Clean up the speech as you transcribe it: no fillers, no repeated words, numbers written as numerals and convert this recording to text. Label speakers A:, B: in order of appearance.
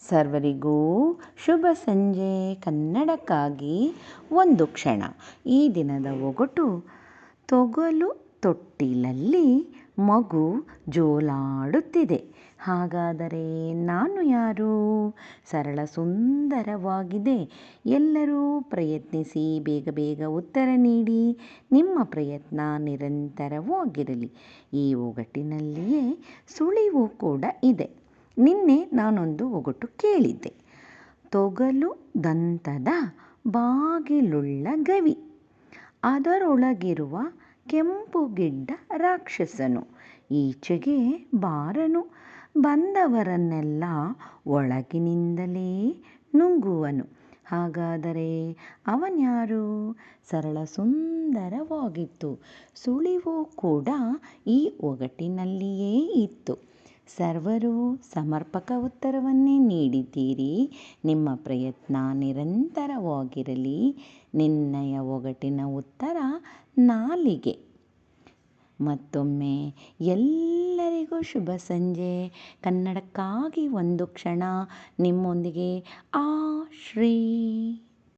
A: ಸರ್ವರಿಗೂ ಶುಭ ಸಂಜೆ. ಕನ್ನಡಕ್ಕಾಗಿ ಒಂದು ಕ್ಷಣ. ಈ ದಿನದ ಒಗಟು: ತೊಗಲು ತೊಟ್ಟಿಲಲ್ಲಿ ಮಗು ಜೋಲಾಡುತ್ತಿದೆ. ಹಾಗಾದರೆ ನಾನು ಯಾರು? ಸರಳ ಸುಂದರವಾಗಿದೆ. ಎಲ್ಲರೂ ಪ್ರಯತ್ನಿಸಿ, ಬೇಗ ಬೇಗ ಉತ್ತರ ನೀಡಿ. ನಿಮ್ಮ ಪ್ರಯತ್ನ ನಿರಂತರವಾಗಿರಲಿ. ಈ ಒಗಟಿನಲ್ಲಿಯೇ ಸುಳಿವು ಕೂಡ ಇದೆ. ನಿನ್ನೆ ನಾನೊಂದು ಒಗಟು ಕೇಳಿದ್ದೆ. ತೊಗಲು ದಂತದ ಬಾಗಿಲುಳ್ಳ ಗವಿ, ಅದರೊಳಗಿರುವ ಕೆಂಪು ಗಿಡ್ಡ ರಾಕ್ಷಸನು, ಈಚೆಗೆ ಬಾರನು, ಬಂದವರನ್ನೆಲ್ಲ ಒಳಗಿನಿಂದಲೇ ನುಂಗುವನು. ಹಾಗಾದರೆ ಅವನ್ಯಾರು? ಸರಳ ಸುಂದರವಾಗಿತ್ತು. ಸುಳಿವು ಕೂಡ ಈ ಒಗಟಿನಲ್ಲಿಯೇ ಇತ್ತು. ಸರ್ವರೂ ಸಮರ್ಪಕ ಉತ್ತರವನ್ನೇ ನೀಡಿದ್ದೀರಿ. ನಿಮ್ಮ ಪ್ರಯತ್ನ ನಿರಂತರವಾಗಿರಲಿ. ನಿನ್ನೆಯ ಒಗಟಿನ ಉತ್ತರ ನಾಲಿಗೆ. ಮತ್ತೊಮ್ಮೆ ಎಲ್ಲರಿಗೂ ಶುಭ ಸಂಜೆ. ಕನ್ನಡಕ್ಕಾಗಿ ಒಂದು ಕ್ಷಣ. ನಿಮ್ಮೊಂದಿಗೆ ಶ್ರೀ.